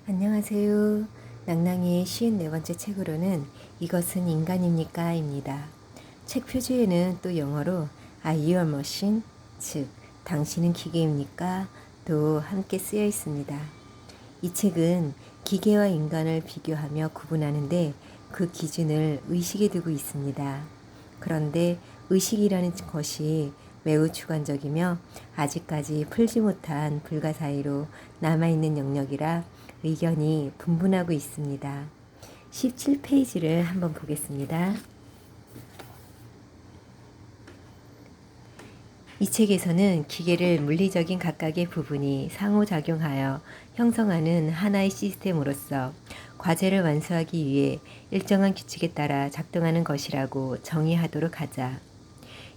안녕하세요. 낭낭이의 54번째 책으로는 이것은 인간입니까? 입니다. 책 표지에는 또 영어로 Are you a machine? 즉, 당신은 기계입니까? 또 함께 쓰여 있습니다. 이 책은 기계와 인간을 비교하며 구분하는데 그 기준을 의식에 두고 있습니다. 그런데 의식이라는 것이 매우 주관적이며 아직까지 풀지 못한 불가사의로 남아있는 영역이라 의견이 분분하고 있습니다. 17페이지를 한번 보겠습니다. 이 책에서는 기계를 물리적인 각각의 부분이 상호작용하여 형성하는 하나의 시스템으로서 과제를 완수하기 위해 일정한 규칙에 따라 작동하는 것이라고 정의하도록 하자.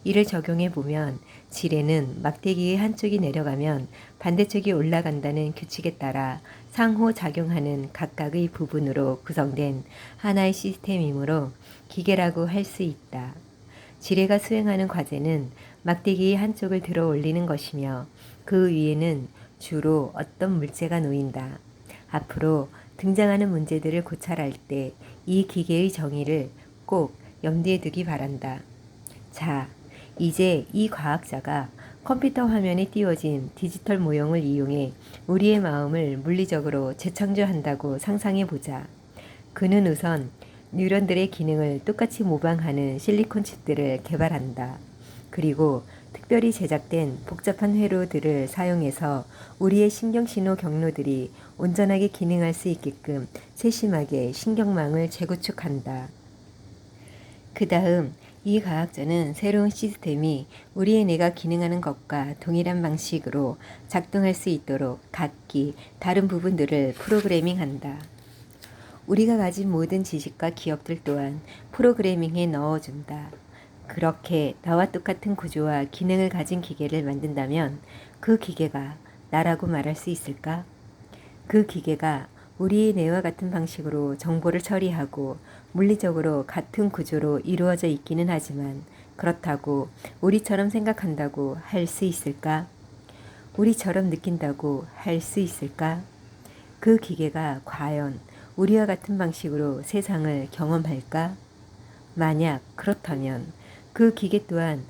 이를 적용해 보면 지뢰는 막대기의 한쪽이 내려가면 반대쪽이 올라간다는 규칙에 따라 상호작용하는 각각의 부분으로 구성된 하나의 시스템이므로 기계라고 할 수 있다. 지뢰가 수행하는 과제는 막대기의 한쪽을 들어 올리는 것이며 그 위에는 주로 어떤 물체가 놓인다. 앞으로 등장하는 문제들을 고찰할 때 이 기계의 정의를 꼭 염두에 두기 바란다. 자, 이제 이 과학자가 컴퓨터 화면에 띄워진 디지털 모형을 이용해 우리의 마음을 물리적으로 재창조한다고 상상해 보자. 그는 우선 뉴런들의 기능을 똑같이 모방하는 실리콘 칩들을 개발한다. 그리고 특별히 제작된 복잡한 회로들을 사용해서 우리의 신경신호 경로들이 온전하게 기능할 수 있게끔 세심하게 신경망을 재구축한다. 그 다음 이 과학자는 새로운 시스템이 우리의 뇌가 기능하는 것과 동일한 방식으로 작동할 수 있도록 각기 다른 부분들을 프로그래밍한다. 우리가 가진 모든 지식과 기억들 또한 프로그래밍에 넣어준다. 그렇게 나와 똑같은 구조와 기능을 가진 기계를 만든다면 그 기계가 나라고 말할 수 있을까? 그 기계가 우리의 뇌와 같은 방식으로 정보를 처리하고 물리적으로 같은 구조로 이루어져 있기는 하지만 그렇다고 우리처럼 생각한다고 할 수 있을까? 우리처럼 느낀다고 할 수 있을까? 그 기계가 과연 우리와 같은 방식으로 세상을 경험할까? 만약 그렇다면 그 기계 또한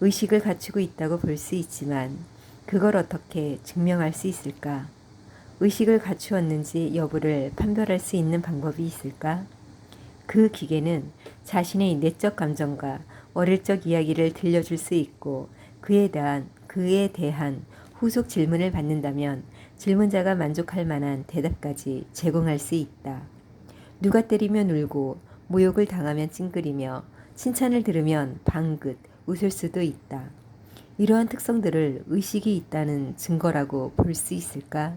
의식을 갖추고 있다고 볼 수 있지만 그걸 어떻게 증명할 수 있을까? 의식을 갖추었는지 여부를 판별할 수 있는 방법이 있을까? 그 기계는 자신의 내적 감정과 어릴 적 이야기를 들려줄 수 있고 그에 대한 후속 질문을 받는다면 질문자가 만족할 만한 대답까지 제공할 수 있다. 누가 때리면 울고 모욕을 당하면 찡그리며 칭찬을 들으면 방긋 웃을 수도 있다. 이러한 특성들을 의식이 있다는 증거라고 볼 수 있을까?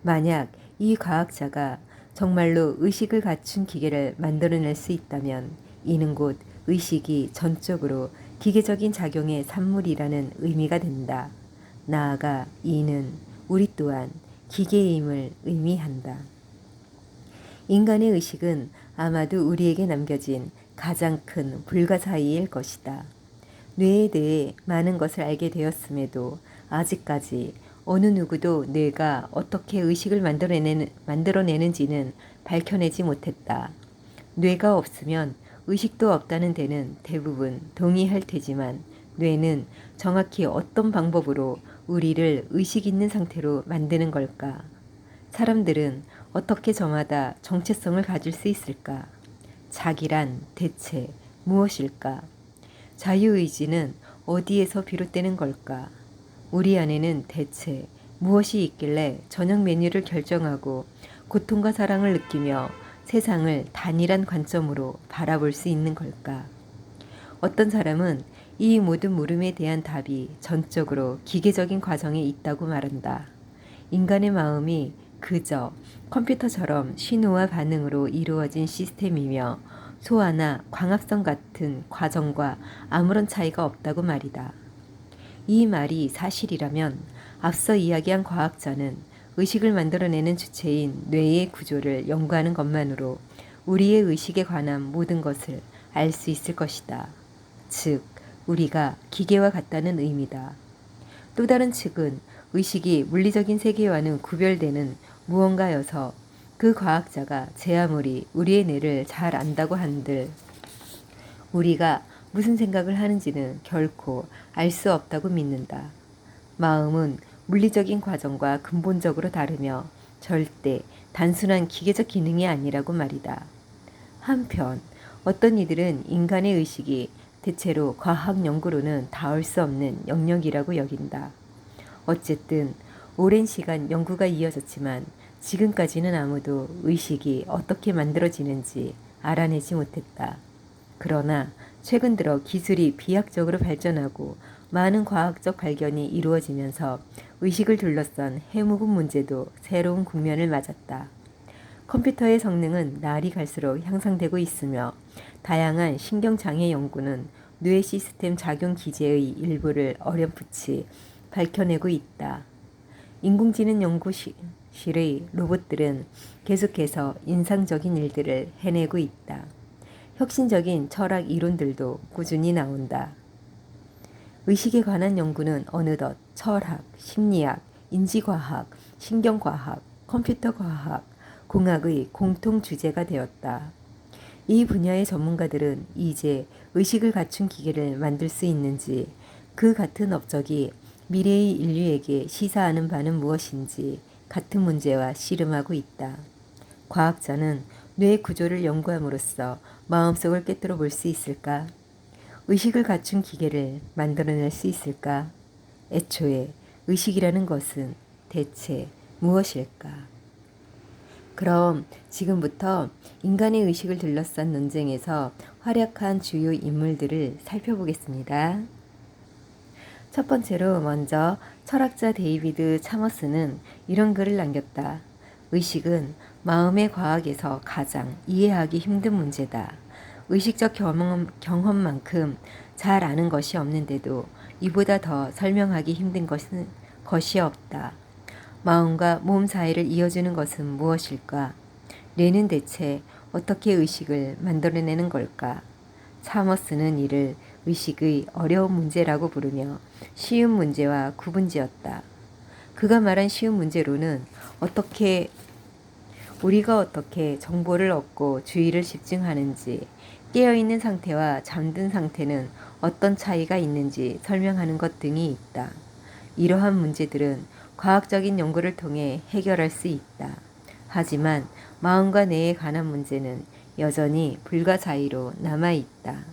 만약 이 과학자가 정말로 의식을 갖춘 기계를 만들어낼 수 있다면 이는 곧 의식이 전적으로 기계적인 작용의 산물이라는 의미가 된다. 나아가 이는 우리 또한 기계임을 의미한다. 인간의 의식은 아마도 우리에게 남겨진 가장 큰 불가사의일 것이다. 뇌에 대해 많은 것을 알게 되었음에도 아직까지 어느 누구도 뇌가 어떻게 의식을 만들어내는지는 밝혀내지 못했다. 뇌가 없으면 의식도 없다는 데는 대부분 동의할 테지만 뇌는 정확히 어떤 방법으로 우리를 의식 있는 상태로 만드는 걸까? 사람들은 어떻게 저마다 정체성을 가질 수 있을까? 자기란 대체 무엇일까? 자유의지는 어디에서 비롯되는 걸까? 우리 안에는 대체 무엇이 있길래 저녁 메뉴를 결정하고 고통과 사랑을 느끼며 세상을 단일한 관점으로 바라볼 수 있는 걸까? 어떤 사람은 이 모든 물음에 대한 답이 전적으로 기계적인 과정에 있다고 말한다. 인간의 마음이 그저 컴퓨터처럼 신호와 반응으로 이루어진 시스템이며 소화나 광합성 같은 과정과 아무런 차이가 없다고 말이다. 이 말이 사실이라면 앞서 이야기한 과학자는 의식을 만들어내는 주체인 뇌의 구조를 연구하는 것만으로 우리의 의식에 관한 모든 것을 알 수 있을 것이다. 즉, 우리가 기계와 같다는 의미다. 또 다른 측은 의식이 물리적인 세계와는 구별되는 무언가여서 그 과학자가 제 아무리 우리의 뇌를 잘 안다고 한들 우리가 무슨 생각을 하는지는 결코 알 수 없다고 믿는다. 마음은 물리적인 과정과 근본적으로 다르며 절대 단순한 기계적 기능이 아니라고 말이다. 한편 어떤 이들은 인간의 의식이 대체로 과학 연구로는 닿을 수 없는 영역이라고 여긴다. 어쨌든 오랜 시간 연구가 이어졌지만 지금까지는 아무도 의식이 어떻게 만들어지는지 알아내지 못했다. 그러나 최근 들어 기술이 비약적으로 발전하고 많은 과학적 발견이 이루어지면서 의식을 둘러싼 해묵은 문제도 새로운 국면을 맞았다. 컴퓨터의 성능은 날이 갈수록 향상되고 있으며 다양한 신경장애 연구는 뇌 시스템 작용 기제의 일부를 어렴풋이 밝혀내고 있다. 인공지능 연구실의 로봇들은 계속해서 인상적인 일들을 해내고 있다. 혁신적인 철학 이론들도 꾸준히 나온다. 의식에 관한 연구는 어느덧 철학, 심리학, 인지과학, 신경과학, 컴퓨터과학, 공학의 공통 주제가 되었다. 이 분야의 전문가들은 이제 의식을 갖춘 기계를 만들 수 있는지, 그 같은 업적이 미래의 인류에게 시사하는 바는 무엇인지 같은 문제와 씨름하고 있다. 과학자는 뇌 구조를 연구함으로써 마음속을 꿰뚫어 볼 수 있을까? 의식을 갖춘 기계를 만들어낼 수 있을까? 애초에 의식이라는 것은 대체 무엇일까? 그럼 지금부터 인간의 의식을 둘러싼 논쟁에서 활약한 주요 인물들을 살펴보겠습니다. 첫 번째로 먼저 철학자 데이비드 차머스는 이런 글을 남겼다. 의식은 마음의 과학에서 가장 이해하기 힘든 문제다. 의식적 경험만큼 잘 아는 것이 없는데도 이보다 더 설명하기 힘든 것이 없다. 마음과 몸 사이를 이어주는 것은 무엇일까? 뇌는 대체 어떻게 의식을 만들어내는 걸까? 차머스는 이를 의식의 어려운 문제라고 부르며 쉬운 문제와 구분지었다. 그가 말한 쉬운 문제로는 우리가 어떻게 정보를 얻고 주의를 집중하는지, 깨어있는 상태와 잠든 상태는 어떤 차이가 있는지 설명하는 것 등이 있다. 이러한 문제들은 과학적인 연구를 통해 해결할 수 있다. 하지만 마음과 뇌에 관한 문제는 여전히 불가사의로 남아있다.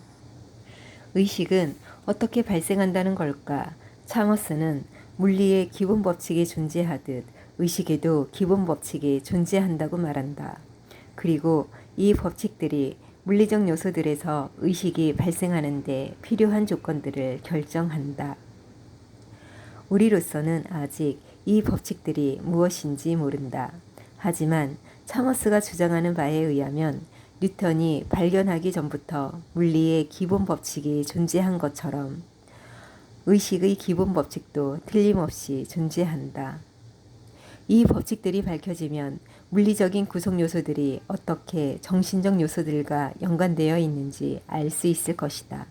의식은 어떻게 발생한다는 걸까? 차머스는 물리의 기본 법칙이 존재하듯 의식에도 기본 법칙이 존재한다고 말한다. 그리고 이 법칙들이 물리적 요소들에서 의식이 발생하는데 필요한 조건들을 결정한다. 우리로서는 아직 이 법칙들이 무엇인지 모른다. 하지만 차머스가 주장하는 바에 의하면 뉴턴이 발견하기 전부터 물리의 기본 법칙이 존재한 것처럼 의식의 기본 법칙도 틀림없이 존재한다. 이 법칙들이 밝혀지면 물리적인 구성 요소들이 어떻게 정신적 요소들과 연관되어 있는지 알 수 있을 것이다.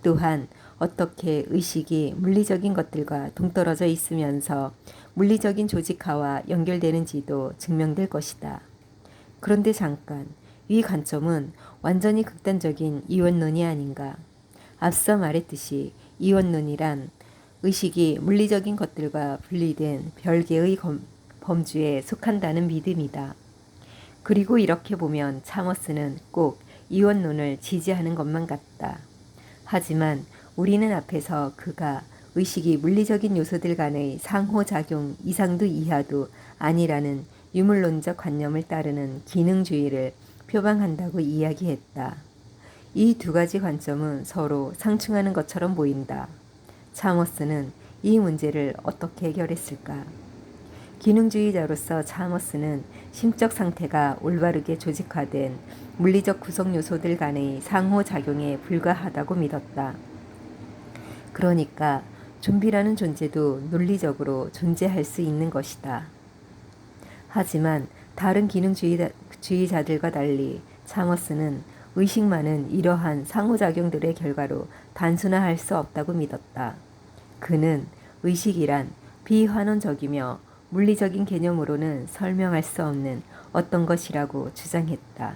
또한 어떻게 의식이 물리적인 것들과 동떨어져 있으면서 물리적인 조직화와 연결되는지도 증명될 것이다. 그런데 잠깐, 이 관점은 완전히 극단적인 이원론이 아닌가. 앞서 말했듯이 이원론이란 의식이 물리적인 것들과 분리된 별개의 범주에 속한다는 믿음이다. 그리고 이렇게 보면 차머스는 꼭 이원론을 지지하는 것만 같다. 하지만 우리는 앞에서 그가 의식이 물리적인 요소들 간의 상호작용 이상도 이하도 아니라는 유물론적 관념을 따르는 기능주의를 표방한다고 이야기했다. 이 두 가지 관점은 서로 상충하는 것처럼 보인다. 차머스는 이 문제를 어떻게 해결했을까? 기능주의자로서 차머스는 심적 상태가 올바르게 조직화된 물리적 구성 요소들 간의 상호작용에 불과하다고 믿었다. 그러니까 좀비라는 존재도 논리적으로 존재할 수 있는 것이다. 하지만 다른 기능주의자들과 달리 차머스는 의식만은 이러한 상호작용들의 결과로 단순화할 수 없다고 믿었다. 그는 의식이란 비환원적이며 물리적인 개념으로는 설명할 수 없는 어떤 것이라고 주장했다.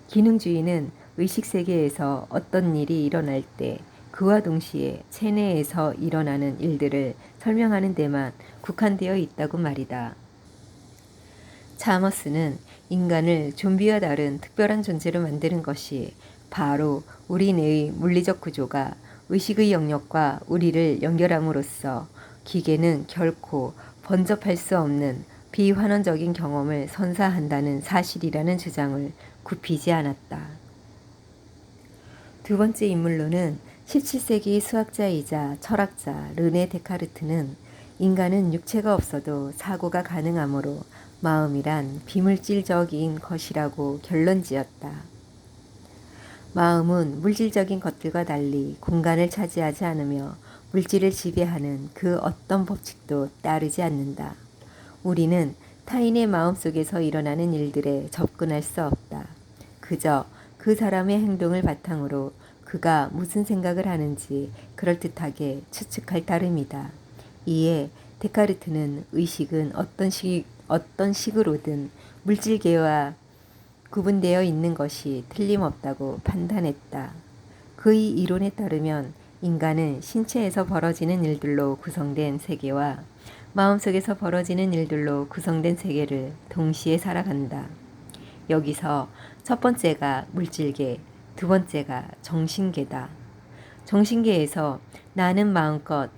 기능주의는 의식세계에서 어떤 일이 일어날 때 그와 동시에 체내에서 일어나는 일들을 설명하는 데만 국한되어 있다고 말이다. 차머스는 인간을 좀비와 다른 특별한 존재로 만드는 것이 바로 우리 내의 물리적 구조가 의식의 영역과 우리를 연결함으로써 기계는 결코 번접할 수 없는 비환원적인 경험을 선사한다는 사실이라는 주장을 굽히지 않았다. 두 번째 인물로는 17세기 수학자이자 철학자 르네 데카르트는 인간은 육체가 없어도 사고가 가능하므로 마음이란 비물질적인 것이라고 결론지었다. 마음은 물질적인 것들과 달리 공간을 차지하지 않으며 물질을 지배하는 그 어떤 법칙도 따르지 않는다. 우리는 타인의 마음 속에서 일어나는 일들에 접근할 수 없다. 그저 그 사람의 행동을 바탕으로 그가 무슨 생각을 하는지 그럴듯하게 추측할 따름이다. 이에 데카르트는 의식은 어떤 식으로든 물질계와 구분되어 있는 것이 틀림없다고 판단했다. 그의 이론에 따르면 인간은 신체에서 벌어지는 일들로 구성된 세계와 마음속에서 벌어지는 일들로 구성된 세계를 동시에 살아간다. 여기서 첫 번째가 물질계, 두 번째가 정신계다. 정신계에서 나는 마음껏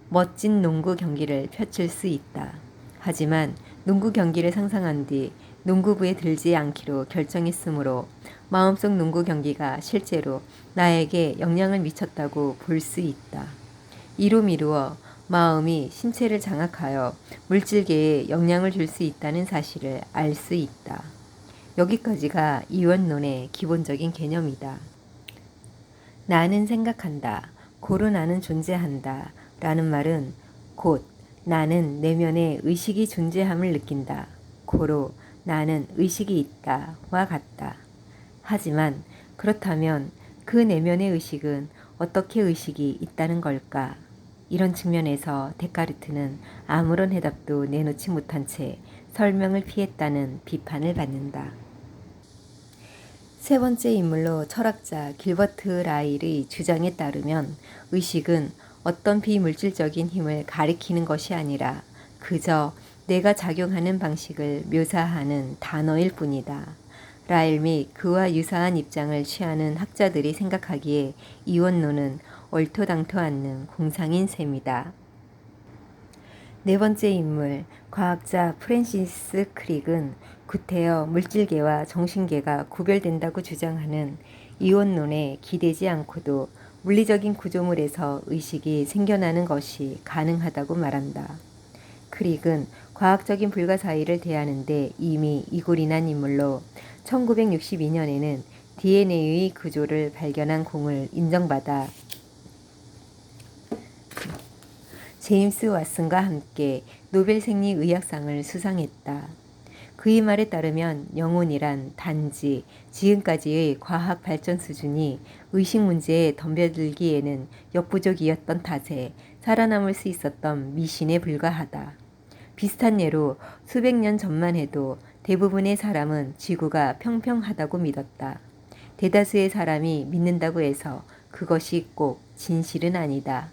멋진 농구 경기를 펼칠 수 있다. 하지만 농구 경기를 상상한 뒤 농구부에 들지 않기로 결정했으므로 마음속 농구 경기가 실제로 나에게 영향을 미쳤다고 볼 수 있다. 이로 미루어 마음이 신체를 장악하여 물질계에 영향을 줄 수 있다는 사실을 알 수 있다. 여기까지가 이원론의 기본적인 개념이다. 나는 생각한다. 고로 나는 존재한다. 라는 말은 곧 나는 내면에 의식이 존재함을 느낀다. 고로 나는 의식이 있다. 와 같다. 하지만 그렇다면 그 내면의 의식은 어떻게 의식이 있다는 걸까? 이런 측면에서 데카르트는 아무런 해답도 내놓지 못한 채 설명을 피했다는 비판을 받는다. 세 번째 인물로 철학자 길버트 라일의 주장에 따르면 의식은 어떤 비물질적인 힘을 가리키는 것이 아니라 그저 내가 작용하는 방식을 묘사하는 단어일 뿐이다. 라일 및 그와 유사한 입장을 취하는 학자들이 생각하기에 이원론은 얼토당토 않는 공상인 셈이다. 네 번째 인물, 과학자 프랜시스 크릭은 구태여 물질계와 정신계가 구별된다고 주장하는 이원론에 기대지 않고도 물리적인 구조물에서 의식이 생겨나는 것이 가능하다고 말한다. 크릭은 과학적인 불가사의를 대하는데 이미 이골이 난 인물로 1962년에는 DNA의 구조를 발견한 공을 인정받아 제임스 왓슨과 함께 노벨 생리의학상을 수상했다. 그의 말에 따르면 영혼이란 단지 지금까지의 과학 발전 수준이 의식 문제에 덤벼들기에는 역부족이었던 탓에 살아남을 수 있었던 미신에 불과하다. 비슷한 예로 수백 년 전만 해도 대부분의 사람은 지구가 평평하다고 믿었다. 대다수의 사람이 믿는다고 해서 그것이 꼭 진실은 아니다.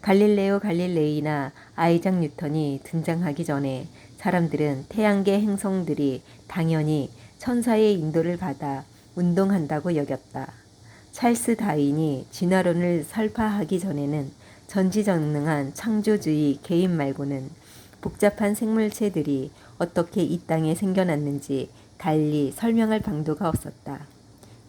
갈릴레오 갈릴레이나 아이작 뉴턴이 등장하기 전에 사람들은 태양계 행성들이 당연히 천사의 인도를 받아 운동한다고 여겼다. 찰스 다윈이 진화론을 설파하기 전에는 전지전능한 창조주의 개인 말고는 복잡한 생물체들이 어떻게 이 땅에 생겨났는지 달리 설명할 방도가 없었다.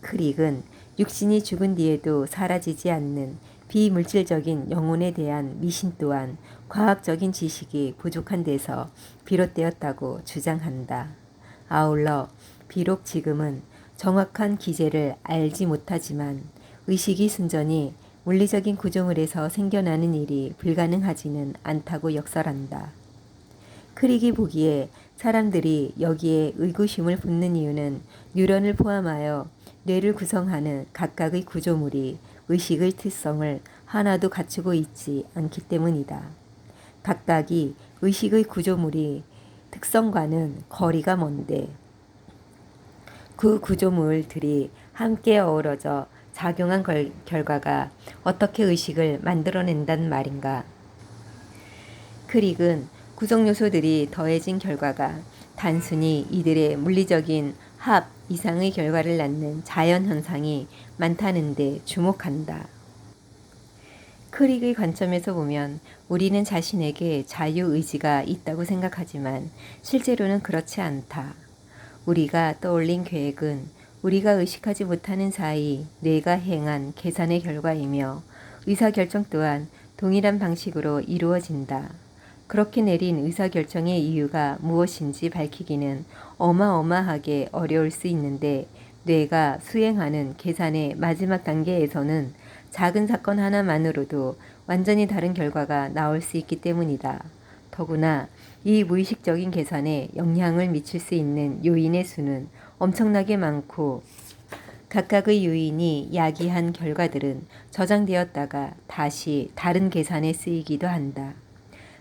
크릭은 육신이 죽은 뒤에도 사라지지 않는 비물질적인 영혼에 대한 미신 또한 과학적인 지식이 부족한 데서 비롯되었다고 주장한다. 아울러 비록 지금은 정확한 기제를 알지 못하지만 의식이 순전히 물리적인 구조물에서 생겨나는 일이 불가능하지는 않다고 역설한다. 크릭이 보기에 사람들이 여기에 의구심을 붓는 이유는 뉴런을 포함하여 뇌를 구성하는 각각의 구조물이 의식의 특성을 하나도 갖추고 있지 않기 때문이다. 각각이 의식의 구조물이 특성과는 거리가 먼데 그 구조물들이 함께 어우러져 작용한 결과가 어떻게 의식을 만들어낸단 말인가. 크릭은 구성 요소들이 더해진 결과가 단순히 이들의 물리적인 합 이상의 결과를 낳는 자연 현상이 많다는데 주목한다. 크릭의 관점에서 보면 우리는 자신에게 자유의지가 있다고 생각하지만 실제로는 그렇지 않다. 우리가 떠올린 계획은 우리가 의식하지 못하는 사이 뇌가 행한 계산의 결과이며 의사결정 또한 동일한 방식으로 이루어진다. 그렇게 내린 의사결정의 이유가 무엇인지 밝히기는 어마어마하게 어려울 수 있는데 뇌가 수행하는 계산의 마지막 단계에서는 작은 사건 하나만으로도 완전히 다른 결과가 나올 수 있기 때문이다. 더구나 이 무의식적인 계산에 영향을 미칠 수 있는 요인의 수는 엄청나게 많고 각각의 요인이 야기한 결과들은 저장되었다가 다시 다른 계산에 쓰이기도 한다.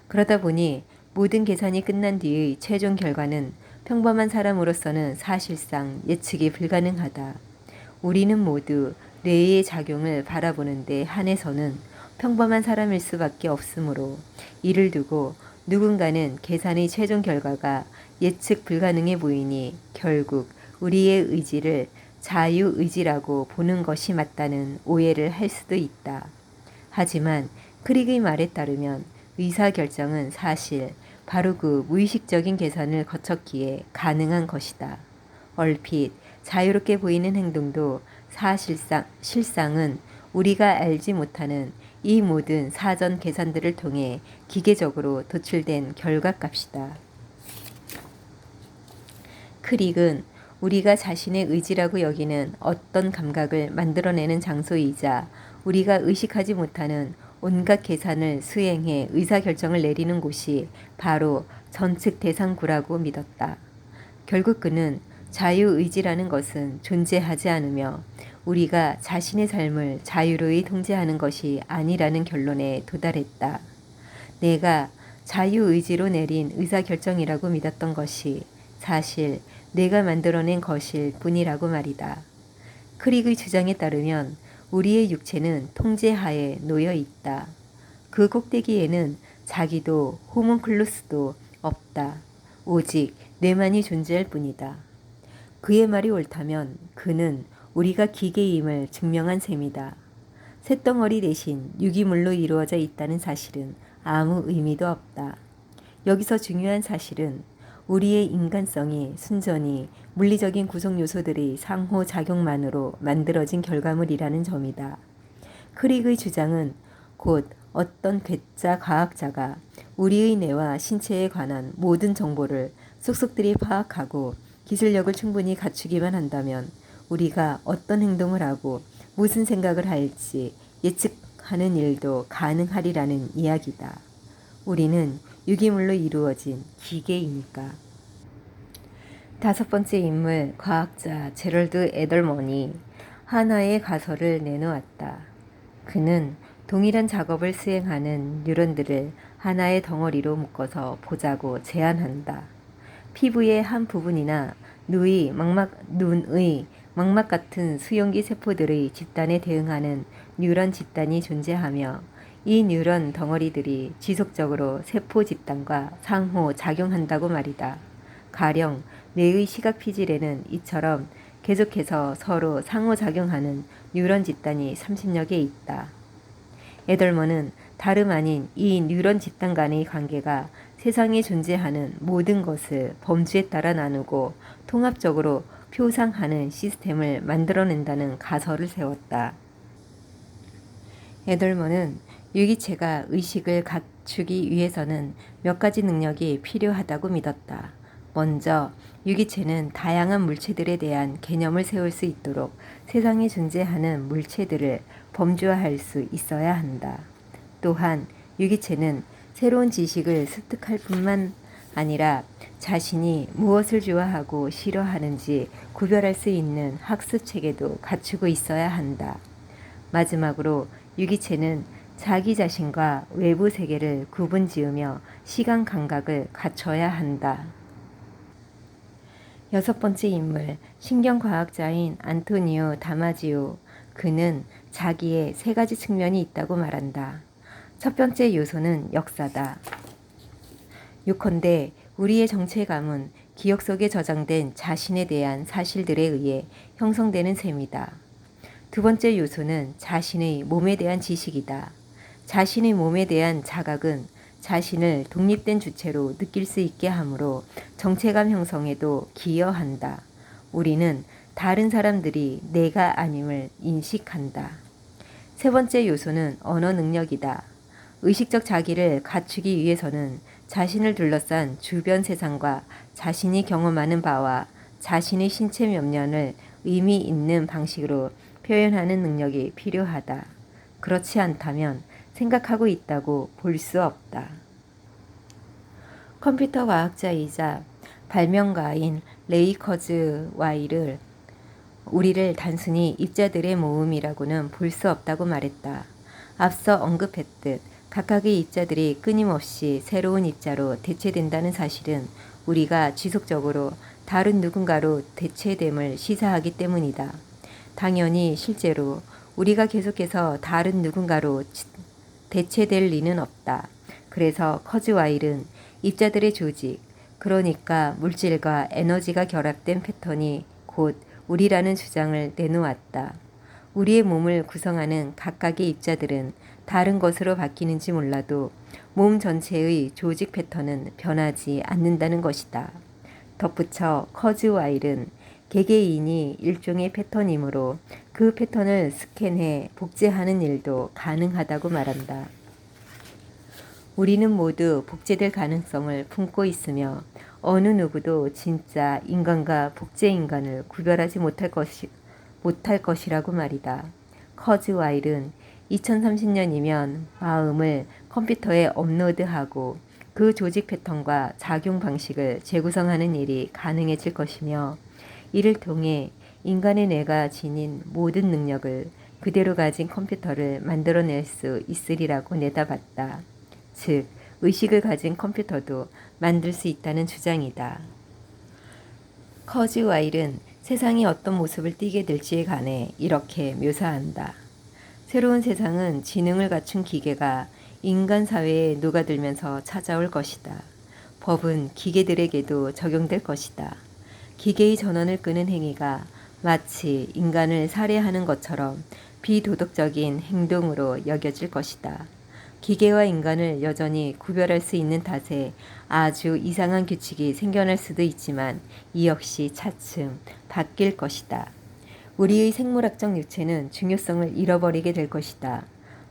그러다 보니 모든 계산이 끝난 뒤의 최종 결과는 평범한 사람으로서는 사실상 예측이 불가능하다. 우리는 모두 뇌의 작용을 바라보는 데 한해서는 평범한 사람일 수밖에 없으므로 이를 두고 누군가는 계산의 최종 결과가 예측 불가능해 보이니 결국 우리의 의지를 자유의지라고 보는 것이 맞다는 오해를 할 수도 있다. 하지만 크릭의 말에 따르면 의사결정은 사실 바로 그 무의식적인 계산을 거쳤기에 가능한 것이다. 얼핏 자유롭게 보이는 행동도 실상은 우리가 알지 못하는 이 모든 사전 계산들을 통해 기계적으로 도출된 결과값이다. 크릭은 우리가 자신의 의지라고 여기는 어떤 감각을 만들어내는 장소이자 우리가 의식하지 못하는 온갖 계산을 수행해 의사결정을 내리는 곳이 바로 전측 대상구라고 믿었다. 결국 그는 자유의지라는 것은 존재하지 않으며 우리가 자신의 삶을 자유로이 통제하는 것이 아니라는 결론에 도달했다. 내가 자유의지로 내린 의사결정이라고 믿었던 것이 사실 내가 만들어낸 것일 뿐이라고 말이다. 크릭의 주장에 따르면 우리의 육체는 통제하에 놓여 있다. 그 꼭대기에는 자기도 호문클루스도 없다. 오직 뇌만이 존재할 뿐이다. 그의 말이 옳다면 그는 우리가 기계임을 증명한 셈이다. 쇳덩어리 대신 유기물로 이루어져 있다는 사실은 아무 의미도 없다. 여기서 중요한 사실은 우리의 인간성이 순전히 물리적인 구성 요소들의 상호작용만으로 만들어진 결과물이라는 점이다. 크릭의 주장은 곧 어떤 괴짜 과학자가 우리의 뇌와 신체에 관한 모든 정보를 속속들이 파악하고 기술력을 충분히 갖추기만 한다면 우리가 어떤 행동을 하고 무슨 생각을 할지 예측하는 일도 가능하리라는 이야기다. 우리는 유기물로 이루어진 기계이니까. 다섯 번째 인물, 과학자 제럴드 에덜먼이 하나의 가설을 내놓았다. 그는 동일한 작업을 수행하는 뉴런들을 하나의 덩어리로 묶어서 보자고 제안한다. 피부의 한 부분이나 눈의 망막 같은 수용기 세포들의 집단에 대응하는 뉴런 집단이 존재하며 이 뉴런 덩어리들이 지속적으로 세포 집단과 상호작용한다고 말이다. 가령 뇌의 시각 피질에는 이처럼 계속해서 서로 상호작용하는 뉴런 집단이 30여 개 있다. 에덜먼은 다름 아닌 이 뉴런 집단 간의 관계가 세상에 존재하는 모든 것을 범주에 따라 나누고 통합적으로 표상하는 시스템을 만들어낸다는 가설을 세웠다. 에덜먼은 유기체가 의식을 갖추기 위해서는 몇 가지 능력이 필요하다고 믿었다. 먼저 유기체는 다양한 물체들에 대한 개념을 세울 수 있도록 세상에 존재하는 물체들을 범주화할 수 있어야 한다. 또한 유기체는 새로운 지식을 습득할 뿐만 아니라 자신이 무엇을 좋아하고 싫어하는지 구별할 수 있는 학습 체계도 갖추고 있어야 한다. 마지막으로 유기체는 자기 자신과 외부 세계를 구분 지으며 시간 감각을 갖춰야 한다. 여섯 번째 인물, 신경과학자인 안토니오 다마지오. 그는 자기의 세 가지 측면이 있다고 말한다. 첫 번째 요소는 역사다. 요컨대 우리의 정체감은 기억 속에 저장된 자신에 대한 사실들에 의해 형성되는 셈이다. 두 번째 요소는 자신의 몸에 대한 지식이다. 자신의 몸에 대한 자각은 자신을 독립된 주체로 느낄 수 있게 하므로 정체감 형성에도 기여한다. 우리는 다른 사람들이 내가 아님을 인식한다. 세 번째 요소는 언어 능력이다. 의식적 자기를 갖추기 위해서는 자신을 둘러싼 주변 세상과 자신이 경험하는 바와 자신의 신체 면면을 의미 있는 방식으로 표현하는 능력이 필요하다. 그렇지 않다면 생각하고 있다고 볼 수 없다. 컴퓨터 과학자이자 발명가인 레이 커즈와이를 우리를 단순히 입자들의 모음이라고는 볼 수 없다고 말했다. 앞서 언급했듯 각각의 입자들이 끊임없이 새로운 입자로 대체된다는 사실은 우리가 지속적으로 다른 누군가로 대체됨을 시사하기 때문이다. 당연히 실제로 우리가 계속해서 다른 누군가로 대체될 리는 없다. 그래서 커즈와일은 입자들의 조직, 그러니까 물질과 에너지가 결합된 패턴이 곧 우리라는 주장을 내놓았다. 우리의 몸을 구성하는 각각의 입자들은 다른 것으로 바뀌는지 몰라도 몸 전체의 조직 패턴은 변하지 않는다는 것이다. 덧붙여 커즈와일은 개개인이 일종의 패턴이므로 그 패턴을 스캔해 복제하는 일도 가능하다고 말한다. 우리는 모두 복제될 가능성을 품고 있으며 어느 누구도 진짜 인간과 복제 인간을 구별하지 못할 것이라고 말이다. 커즈와일은 2030년이면 마음을 컴퓨터에 업로드하고 그 조직 패턴과 작용 방식을 재구성하는 일이 가능해질 것이며 이를 통해 인간의 뇌가 지닌 모든 능력을 그대로 가진 컴퓨터를 만들어낼 수 있으리라고 내다봤다. 즉, 의식을 가진 컴퓨터도 만들 수 있다는 주장이다. 커즈와일은 세상이 어떤 모습을 띠게 될지에 관해 이렇게 묘사한다. 새로운 세상은 지능을 갖춘 기계가 인간 사회에 녹아들면서 찾아올 것이다. 법은 기계들에게도 적용될 것이다. 기계의 전원을 끄는 행위가 마치 인간을 살해하는 것처럼 비도덕적인 행동으로 여겨질 것이다. 기계와 인간을 여전히 구별할 수 있는 탓에 아주 이상한 규칙이 생겨날 수도 있지만 이 역시 차츰 바뀔 것이다. 우리의 생물학적 육체는 중요성을 잃어버리게 될 것이다.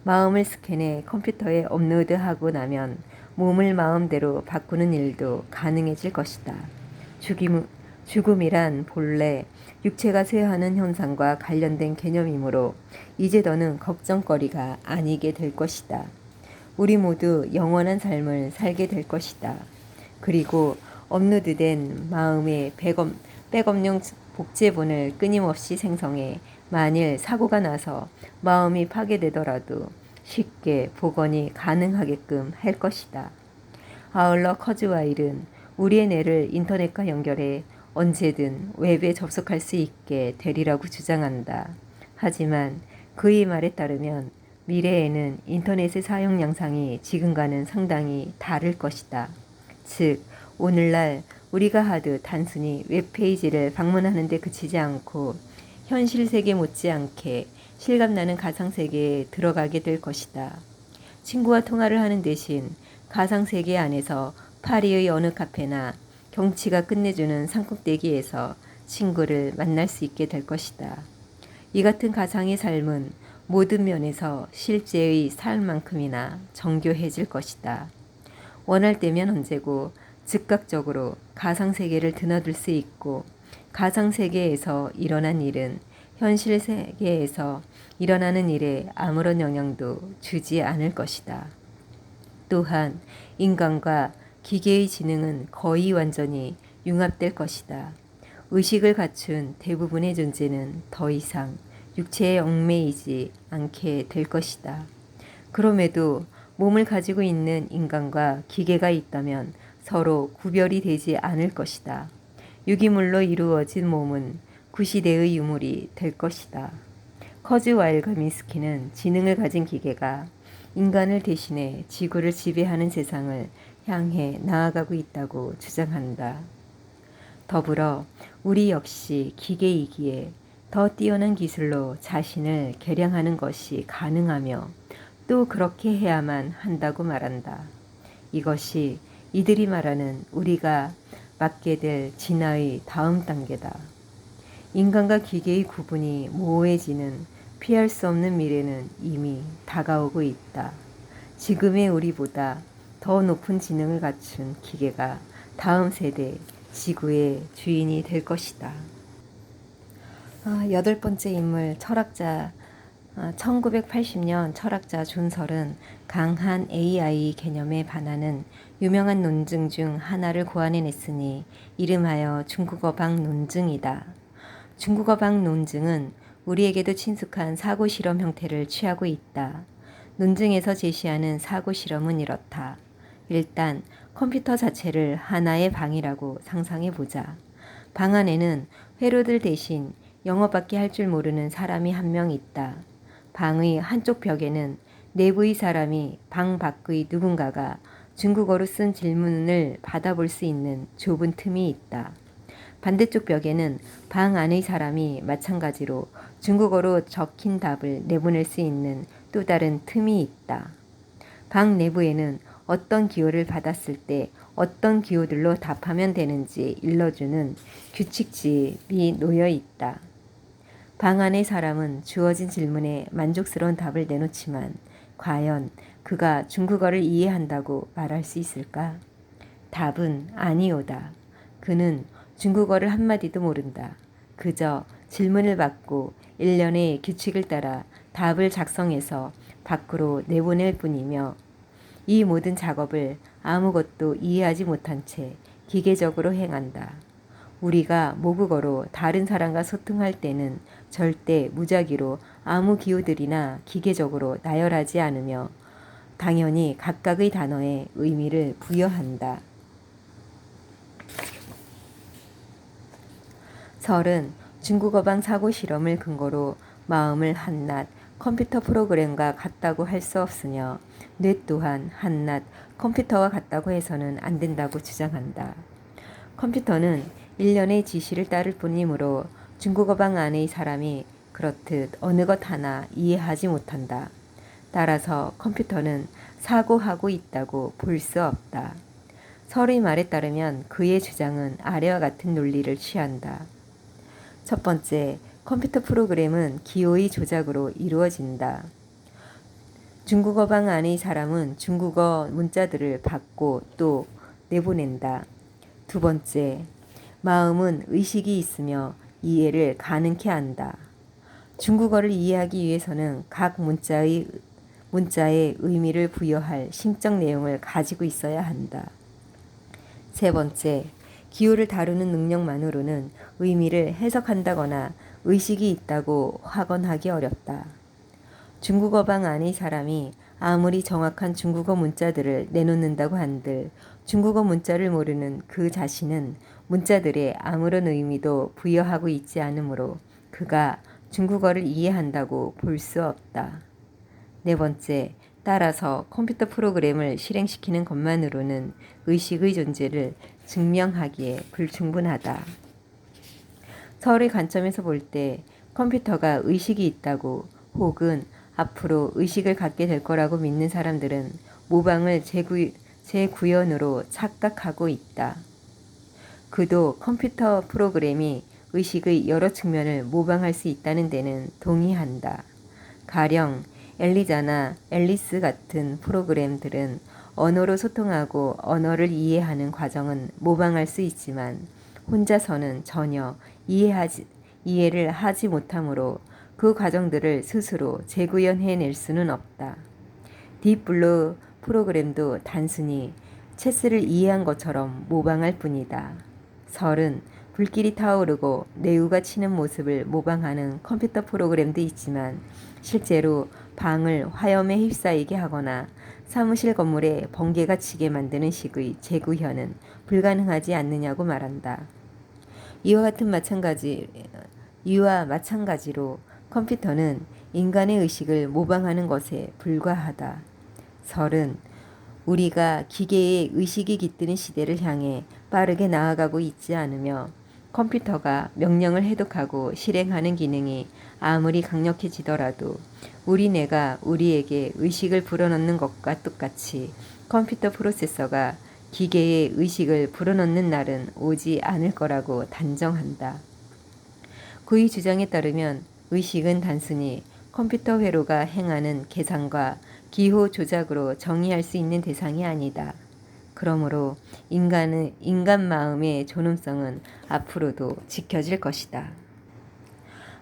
마음을 스캔해 컴퓨터에 업로드하고 나면 몸을 마음대로 바꾸는 일도 가능해질 것이다. 죽음이란 본래 육체가 쇠하는 현상과 관련된 개념이므로 이제 더는 걱정거리가 아니게 될 것이다. 우리 모두 영원한 삶을 살게 될 것이다. 그리고 업로드된 마음의 백업용 복제본을 끊임없이 생성해 만일 사고가 나서 마음이 파괴되더라도 쉽게 복원이 가능하게끔 할 것이다. 아울러 커즈와일은 우리의 뇌를 인터넷과 연결해 언제든 웹에 접속할 수 있게 되리라고 주장한다. 하지만 그의 말에 따르면 미래에는 인터넷의 사용 양상이 지금과는 상당히 다를 것이다. 즉, 오늘날 우리가 하듯 단순히 웹페이지를 방문하는 데 그치지 않고 현실 세계 못지않게 실감나는 가상세계에 들어가게 될 것이다. 친구와 통화를 하는 대신 가상세계 안에서 파리의 어느 카페나 경치가 끝내주는 산꼭대기에서 친구를 만날 수 있게 될 것이다. 이 같은 가상의 삶은 모든 면에서 실제의 삶만큼이나 정교해질 것이다. 원할 때면 언제고 즉각적으로 가상세계를 드나들 수 있고 가상세계에서 일어난 일은 현실 세계에서 일어나는 일에 아무런 영향도 주지 않을 것이다. 또한 인간과 기계의 지능은 거의 완전히 융합될 것이다. 의식을 갖춘 대부분의 존재는 더 이상 육체에 얽매이지 않게 될 것이다. 그럼에도 몸을 가지고 있는 인간과 기계가 있다면 서로 구별이 되지 않을 것이다. 유기물로 이루어진 몸은 구시대의 유물이 될 것이다. 커즈와일과 미스키는 지능을 가진 기계가 인간을 대신해 지구를 지배하는 세상을 향해 나아가고 있다고 주장한다. 더불어 우리 역시 기계이기에 더 뛰어난 기술로 자신을 개량하는 것이 가능하며 또 그렇게 해야만 한다고 말한다. 이것이 이들이 말하는 우리가 맞게 될 진화의 다음 단계다. 인간과 기계의 구분이 모호해지는 피할 수 없는 미래는 이미 다가오고 있다. 지금의 우리보다 더 높은 지능을 갖춘 기계가 다음 세대 지구의 주인이 될 것이다. 여덟 번째 인물 철학자 1980년 철학자 존설은 강한 AI 개념에 반하는 유명한 논증 중 하나를 고안해냈으니 이름하여 중국어방 논증이다. 중국어방 논증은 우리에게도 친숙한 사고실험 형태를 취하고 있다. 논증에서 제시하는 사고실험은 이렇다. 일단 컴퓨터 자체를 하나의 방이라고 상상해보자. 방 안에는 회로들 대신 영어밖에 할 줄 모르는 사람이 한 명 있다. 방의 한쪽 벽에는 내부의 사람이 방 밖의 누군가가 중국어로 쓴 질문을 받아볼 수 있는 좁은 틈이 있다. 반대쪽 벽에는 방 안의 사람이 마찬가지로 중국어로 적힌 답을 내보낼 수 있는 또 다른 틈이 있다. 방 내부에는 어떤 기호를 받았을 때 어떤 기호들로 답하면 되는지 일러주는 규칙집이 놓여 있다. 방 안의 사람은 주어진 질문에 만족스러운 답을 내놓지만 과연 그가 중국어를 이해한다고 말할 수 있을까? 답은 아니오다. 그는 중국어를 한마디도 모른다. 그저 질문을 받고 일련의 규칙을 따라 답을 작성해서 밖으로 내보낼 뿐이며 이 모든 작업을 아무것도 이해하지 못한 채 기계적으로 행한다. 우리가 모국어로 다른 사람과 소통할 때는 절대 무작위로 아무 기호들이나 기계적으로 나열하지 않으며 당연히 각각의 단어에 의미를 부여한다. 설은 중국어방 사고 실험을 근거로 마음을 한낱 컴퓨터 프로그램과 같다고 할 수 없으며 뇌 또한 한낱 컴퓨터와 같다고 해서는 안 된다고 주장한다. 컴퓨터는 일련의 지시를 따를 뿐이므로 중국어방 안의 사람이 그렇듯 어느 것 하나 이해하지 못한다. 따라서 컴퓨터는 사고하고 있다고 볼 수 없다. 설의 말에 따르면 그의 주장은 아래와 같은 논리를 취한다. 첫 번째, 컴퓨터 프로그램은 기호의 조작으로 이루어진다. 중국어방 안의 사람은 중국어 문자들을 받고 또 내보낸다. 두 번째, 마음은 의식이 있으며 이해를 가능케 한다. 중국어를 이해하기 위해서는 각 문자에 의미를 부여할 심적 내용을 가지고 있어야 한다. 세 번째, 기호를 다루는 능력만으로는 의미를 해석한다거나 의식이 있다고 확언하기 어렵다. 중국어방 안의 사람이 아무리 정확한 중국어 문자들을 내놓는다고 한들 중국어 문자를 모르는 그 자신은 문자들에 아무런 의미도 부여하고 있지 않으므로 그가 중국어를 이해한다고 볼 수 없다. 네 번째, 따라서 컴퓨터 프로그램을 실행시키는 것만으로는 의식의 존재를 증명하기에 불충분하다. 설의 관점에서 볼 때 컴퓨터가 의식이 있다고 혹은 앞으로 의식을 갖게 될 거라고 믿는 사람들은 모방을 재구현으로 착각하고 있다. 그도 컴퓨터 프로그램이 의식의 여러 측면을 모방할 수 있다는 데는 동의한다. 가령 엘리자나 앨리스 같은 프로그램들은 언어로 소통하고 언어를 이해하는 과정은 모방할 수 있지만 혼자서는 전혀 이해를 하지 못하므로 그 과정들을 스스로 재구현해낼 수는 없다. 딥블루 프로그램도 단순히 체스를 이해한 것처럼 모방할 뿐이다. 설은 불길이 타오르고 내우가 치는 모습을 모방하는 컴퓨터 프로그램도 있지만 실제로 방을 화염에 휩싸이게 하거나 사무실 건물에 번개가 치게 만드는 식의 재구현은 불가능하지 않느냐고 말한다. 이와 마찬가지로 컴퓨터는 인간의 의식을 모방하는 것에 불과하다. 설은 우리가 기계의 의식이 깃드는 시대를 향해 빠르게 나아가고 있지 않으며 컴퓨터가 명령을 해독하고 실행하는 기능이 아무리 강력해지더라도 우리 뇌가 우리에게 의식을 불어넣는 것과 똑같이 컴퓨터 프로세서가 기계의 의식을 불어넣는 날은 오지 않을 거라고 단정한다. 그의 주장에 따르면 의식은 단순히 컴퓨터 회로가 행하는 계산과 기호 조작으로 정의할 수 있는 대상이 아니다. 그러므로 인간 마음의 존엄성은 앞으로도 지켜질 것이다.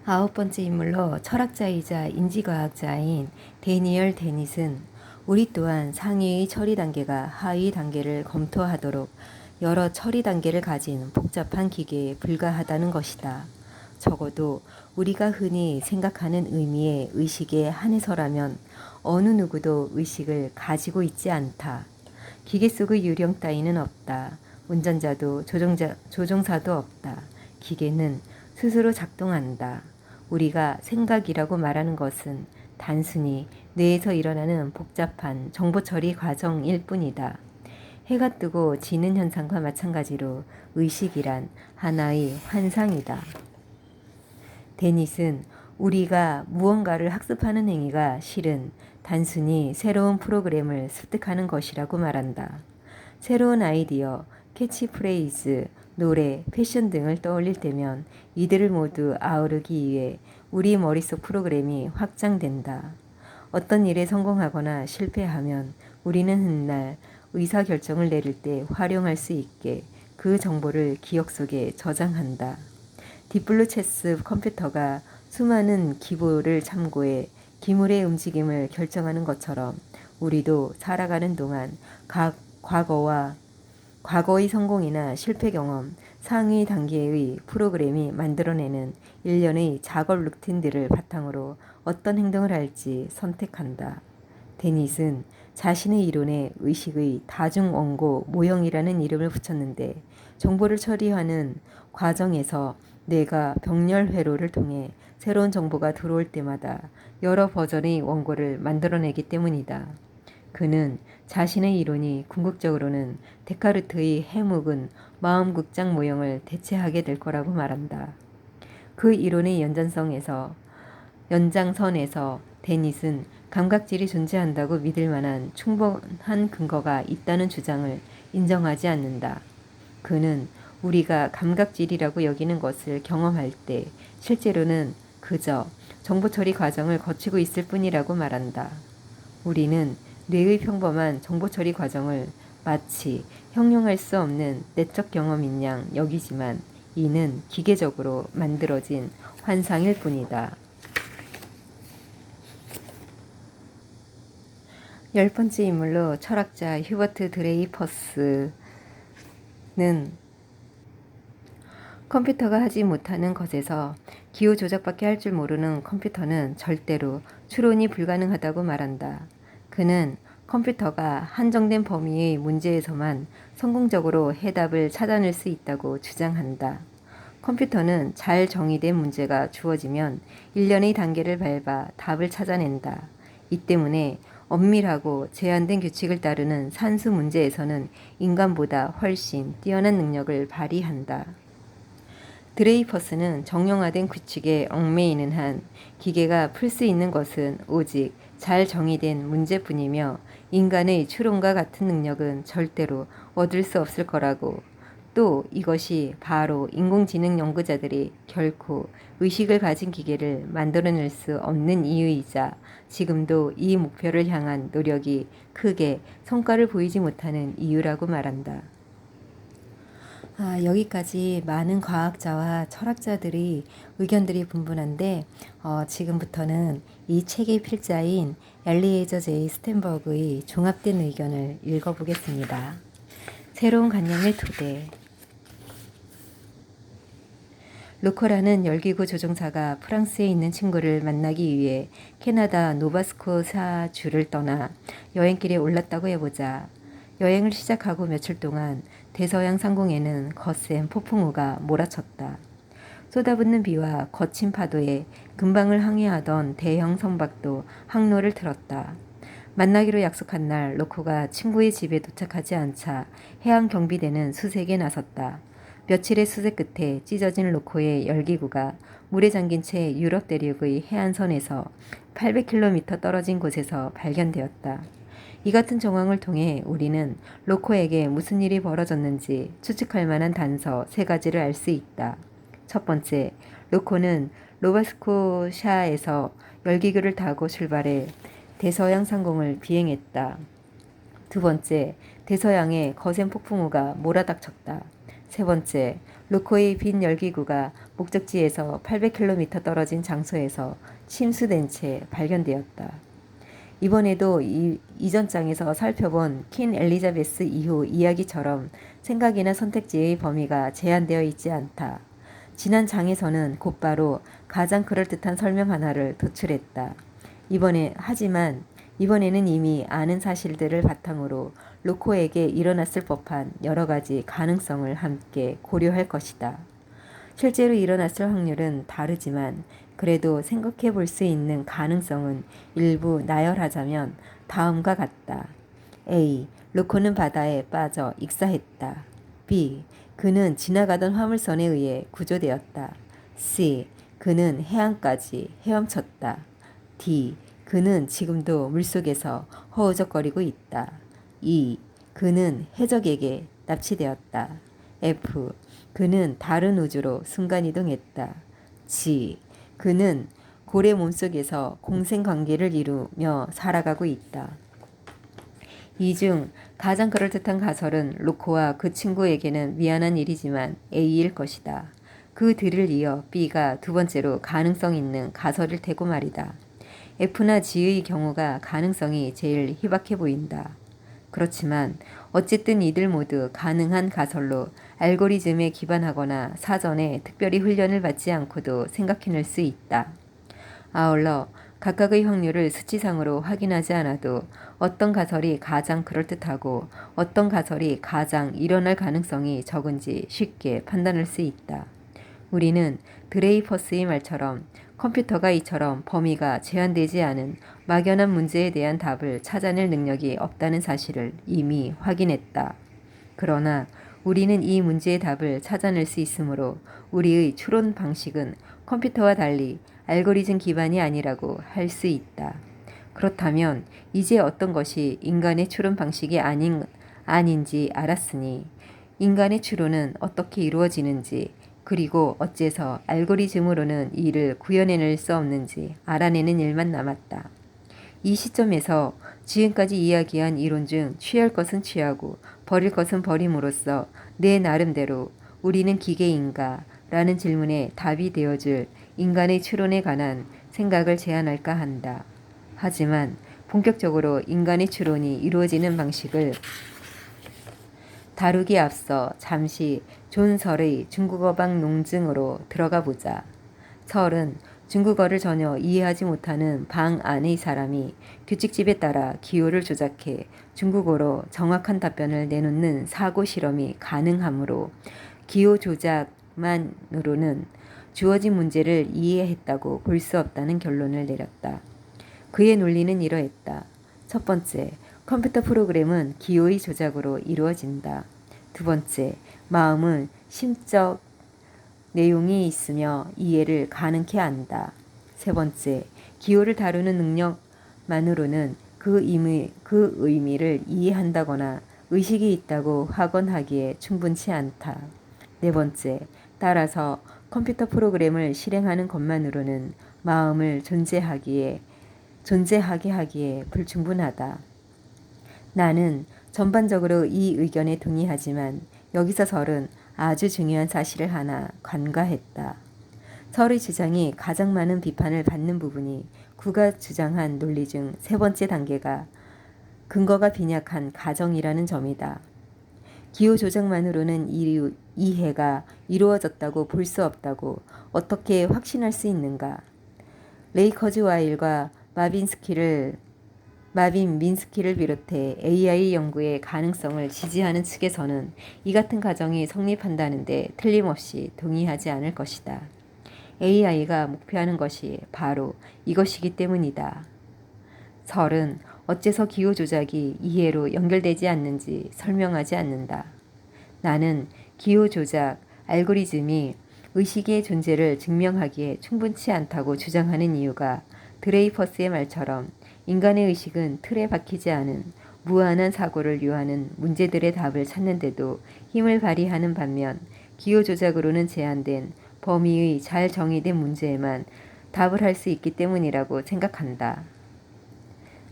9번째 인물로 철학자이자 인지과학자인 데니얼 데닛은 우리 또한 상위의 처리 단계가 하위 단계를 검토하도록 여러 처리 단계를 가진 복잡한 기계에 불과하다는 것이다. 적어도 우리가 흔히 생각하는 의미의 의식에 한해서라면 어느 누구도 의식을 가지고 있지 않다. 기계 속의 유령 따위는 없다. 운전자도 조종사도 없다. 기계는 스스로 작동한다. 우리가 생각이라고 말하는 것은 단순히 뇌에서 일어나는 복잡한 정보 처리 과정일 뿐이다. 해가 뜨고 지는 현상과 마찬가지로 의식이란 하나의 환상이다. 데닛은 우리가 무언가를 학습하는 행위가 실은 단순히 새로운 프로그램을 습득하는 것이라고 말한다. 새로운 아이디어, 캐치프레이즈, 노래, 패션 등을 떠올릴 때면 이들을 모두 아우르기 위해 우리 머릿속 프로그램이 확장된다. 어떤 일에 성공하거나 실패하면 우리는 훗날 의사결정을 내릴 때 활용할 수 있게 그 정보를 기억 속에 저장한다. 딥블루 체스 컴퓨터가 수많은 기보를 참고해 기물의 움직임을 결정하는 것처럼 우리도 살아가는 동안 과거의 성공이나 실패 경험, 상위 단계의 프로그램이 만들어내는 일련의 작업 루틴들을 바탕으로 어떤 행동을 할지 선택한다. 데닛은 자신의 이론에 의식의 다중원고 모형이라는 이름을 붙였는데 정보를 처리하는 과정에서 뇌가 병렬 회로를 통해 새로운 정보가 들어올 때마다 여러 버전의 원고를 만들어내기 때문이다. 그는 자신의 이론이 궁극적으로는 데카르트의 해묵은 마음극장 모형을 대체하게 될 거라고 말한다. 그 이론의 연장선에서 데닛은 감각질이 존재한다고 믿을 만한 충분한 근거가 있다는 주장을 인정하지 않는다. 그는 우리가 감각질이라고 여기는 것을 경험할 때 실제로는 그저 정보 처리 과정을 거치고 있을 뿐이라고 말한다. 우리는 뇌의 평범한 정보 처리 과정을 마치 형용할 수 없는 내적 경험인 양 여기지만 이는 기계적으로 만들어진 환상일 뿐이다. 10번째 인물로 철학자 휴버트 드레이퍼스는 컴퓨터가 하지 못하는 것에서 기호 조작밖에 할 줄 모르는 컴퓨터는 절대로 추론이 불가능하다고 말한다. 그는 컴퓨터가 한정된 범위의 문제에서만 성공적으로 해답을 찾아낼 수 있다고 주장한다. 컴퓨터는 잘 정의된 문제가 주어지면 일련의 단계를 밟아 답을 찾아낸다. 이 때문에 엄밀하고 제한된 규칙을 따르는 산수 문제에서는 인간보다 훨씬 뛰어난 능력을 발휘한다. 드레이퍼스는 정형화된 규칙에 얽매이는 한 기계가 풀 수 있는 것은 오직 잘 정의된 문제뿐이며 인간의 추론과 같은 능력은 절대로 얻을 수 없을 거라고, 또 이것이 바로 인공지능 연구자들이 결코 의식을 가진 기계를 만들어낼 수 없는 이유이자 지금도 이 목표를 향한 노력이 크게 성과를 보이지 못하는 이유라고 말한다. 여기까지 많은 과학자와 철학자들의 의견들이 분분한데 지금부터는 이 책의 필자인 엘리에저 제이 스탠버그의 종합된 의견을 읽어보겠습니다. 새로운 관념의 토대. 루코라는 열기구 조종사가 프랑스에 있는 친구를 만나기 위해 캐나다 노바스코샤주를 떠나 여행길에 올랐다고 해보자. 여행을 시작하고 며칠 동안 대서양 상공에는 거센 폭풍우가 몰아쳤다. 쏟아붓는 비와 거친 파도에 근방을 항해하던 대형 선박도 항로를 틀었다. 만나기로 약속한 날 로코가 친구의 집에 도착하지 않자 해양 경비대는 수색에 나섰다. 며칠의 수색 끝에 찢어진 로코의 열기구가 물에 잠긴 채 유럽 대륙의 해안선에서 800km 떨어진 곳에서 발견되었다. 이 같은 정황을 통해 우리는 로코에게 무슨 일이 벌어졌는지 추측할 만한 단서 세 가지를 알 수 있다. 첫 번째, 로코는 로바스코샤에서 열기구를 타고 출발해 대서양 상공을 비행했다. 두 번째, 대서양에 거센 폭풍우가 몰아닥쳤다. 세 번째, 로코의 빈 열기구가 목적지에서 800km 떨어진 장소에서 침수된 채 발견되었다. 이번에도 이전 장에서 살펴본 퀸 엘리자베스 이후 이야기처럼 생각이나 선택지의 범위가 제한되어 있지 않다. 지난 장에서는 곧바로 가장 그럴듯한 설명 하나를 도출했다. 하지만 이번에는 이미 아는 사실들을 바탕으로 로코에게 일어났을 법한 여러 가지 가능성을 함께 고려할 것이다. 실제로 일어났을 확률은 다르지만 그래도 생각해 볼 수 있는 가능성은 일부 나열하자면 다음과 같다. A. 로코는 바다에 빠져 익사했다. B. 그는 지나가던 화물선에 의해 구조되었다. C. 그는 해안까지 헤엄쳤다. D. 그는 지금도 물속에서 허우적거리고 있다. E. 그는 해적에게 납치되었다. F. 그는 다른 우주로 순간이동했다. G. 그는 고래 몸속에서 공생관계를 이루며 살아가고 있다. 이 중 가장 그럴듯한 가설은 로코와 그 친구에게는 미안한 일이지만 A일 것이다. 그 뒤를 이어 B가 두 번째로 가능성 있는 가설일 테고 말이다. F나 G의 경우가 가능성이 제일 희박해 보인다. 그렇지만 어쨌든 이들 모두 가능한 가설로 알고리즘에 기반하거나 사전에 특별히 훈련을 받지 않고도 생각해낼 수 있다. 아울러 각각의 확률을 수치상으로 확인하지 않아도 어떤 가설이 가장 그럴듯하고 어떤 가설이 가장 일어날 가능성이 적은지 쉽게 판단할 수 있다. 우리는 드레이퍼스의 말처럼 컴퓨터가 이처럼 범위가 제한되지 않은 막연한 문제에 대한 답을 찾아낼 능력이 없다는 사실을 이미 확인했다. 그러나 우리는 이 문제의 답을 찾아낼 수 있으므로 우리의 추론 방식은 컴퓨터와 달리 알고리즘 기반이 아니라고 할 수 있다. 그렇다면 이제 어떤 것이 인간의 추론 방식이 아닌지 알았으니 인간의 추론은 어떻게 이루어지는지 그리고 어째서 알고리즘으로는 이를 구현해낼 수 없는지 알아내는 일만 남았다. 이 시점에서 지금까지 이야기한 이론 중 취할 것은 취하고 버릴 것은 버림으로써 내 나름대로 우리는 기계인가? 라는 질문에 답이 되어줄 인간의 추론에 관한 생각을 제안할까 한다. 하지만 본격적으로 인간의 추론이 이루어지는 방식을 다루기에 앞서 잠시 존 설의 중국어방 논증으로 들어가 보자. 설은 중국어를 전혀 이해하지 못하는 방 안의 사람이 규칙집에 따라 기호를 조작해 중국어로 정확한 답변을 내놓는 사고 실험이 가능하므로 기호 조작만으로는 주어진 문제를 이해했다고 볼 수 없다는 결론을 내렸다. 그의 논리는 이러했다. 첫 번째, 컴퓨터 프로그램은 기호의 조작으로 이루어진다. 두 번째, 마음은 심적 내용이 있으며 이해를 가능케 한다. 세 번째, 기호를 다루는 능력만으로는 그 의미를 이해한다거나 의식이 있다고 확언하기에 충분치 않다. 네 번째, 따라서 컴퓨터 프로그램을 실행하는 것만으로는 마음을 존재하게 하기에 불충분하다. 나는 전반적으로 이 의견에 동의하지만 여기서 설은 아주 중요한 사실을 하나 간과했다. 설의 주장이 가장 많은 비판을 받는 부분이 그가 주장한 논리 중 세 번째 단계가 근거가 빈약한 가정이라는 점이다. 기호 조작만으로는 이해가 이루어졌다고 볼 수 없다고 어떻게 확신할 수 있는가? 레이커즈 와일과 마빈 민스키를 비롯해 AI 연구의 가능성을 지지하는 측에서는 이 같은 가정이 성립한다는데 틀림없이 동의하지 않을 것이다. AI가 목표하는 것이 바로 이것이기 때문이다. 설은 어째서 기호 조작이 이해로 연결되지 않는지 설명하지 않는다. 나는 기호 조작 알고리즘이 의식의 존재를 증명하기에 충분치 않다고 주장하는 이유가 드레이퍼스의 말처럼 인간의 의식은 틀에 박히지 않은 무한한 사고를 요하는 문제들의 답을 찾는데도 힘을 발휘하는 반면 기호 조작으로는 제한된 범위의 잘 정의된 문제에만 답을 할 수 있기 때문이라고 생각한다.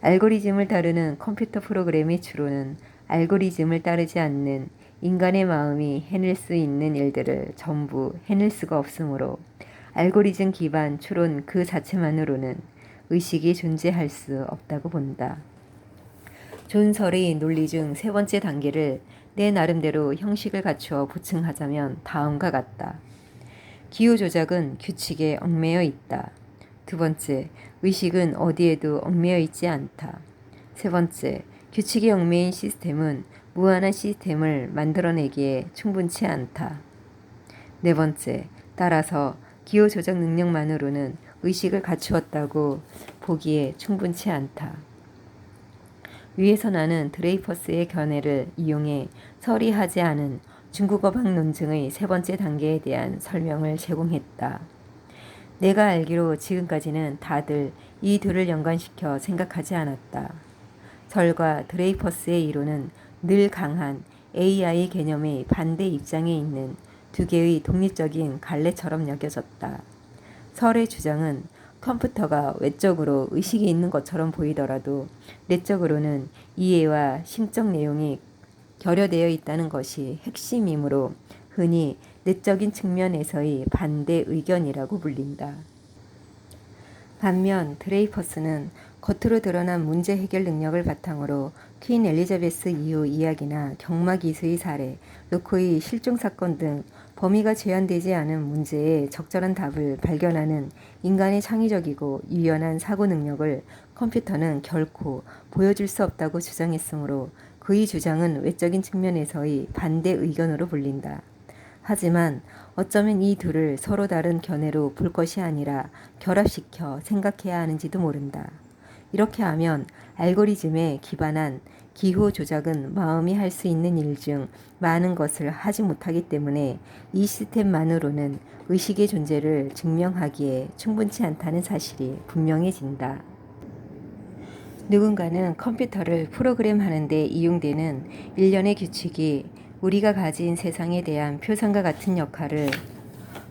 알고리즘을 다루는 컴퓨터 프로그램의 주로는 알고리즘을 따르지 않는 인간의 마음이 해낼 수 있는 일들을 전부 해낼 수가 없으므로 알고리즘 기반 추론 그 자체만으로는 의식이 존재할 수 없다고 본다. 존 설의 논리 중 세 번째 단계를 내 나름대로 형식을 갖추어 보충하자면 다음과 같다. 기호 조작은 규칙에 얽매여 있다. 두 번째, 의식은 어디에도 얽매여 있지 않다. 세 번째, 규칙에 얽매인 시스템은 무한한 시스템을 만들어내기에 충분치 않다. 네 번째, 따라서 기호 조작 능력만으로는 의식을 갖추었다고 보기에 충분치 않다. 위에서 나는 드레이퍼스의 견해를 이용해 설의하지 않은 중국어방 논증의 세 번째 단계에 대한 설명을 제공했다. 내가 알기로 지금까지는 다들 이 둘을 연관시켜 생각하지 않았다. 설과 드레이퍼스의 이론은 늘 강한 AI 개념의 반대 입장에 있는 두 개의 독립적인 갈래처럼 여겨졌다. 설의 주장은 컴퓨터가 외적으로 의식이 있는 것처럼 보이더라도 내적으로는 이해와 심적 내용이 결여되어 있다는 것이 핵심이므로 흔히 내적인 측면에서의 반대 의견이라고 불린다. 반면 드레이퍼스는 겉으로 드러난 문제 해결 능력을 바탕으로 퀸 엘리자베스 이후 이야기나 경마 기수의 사례, 로코의 실종 사건 등 범위가 제한되지 않은 문제에 적절한 답을 발견하는 인간의 창의적이고 유연한 사고 능력을 컴퓨터는 결코 보여줄 수 없다고 주장했으므로 그의 주장은 외적인 측면에서의 반대 의견으로 불린다. 하지만 어쩌면 이 둘을 서로 다른 견해로 볼 것이 아니라 결합시켜 생각해야 하는지도 모른다. 이렇게 하면 알고리즘에 기반한 기호 조작은 마음이 할 수 있는 일 중 많은 것을 하지 못하기 때문에 이 시스템만으로는 의식의 존재를 증명하기에 충분치 않다는 사실이 분명해진다. 누군가는 컴퓨터를 프로그램하는 데 이용되는 일련의 규칙이 우리가 가진 세상에 대한 표상과 같은 역할을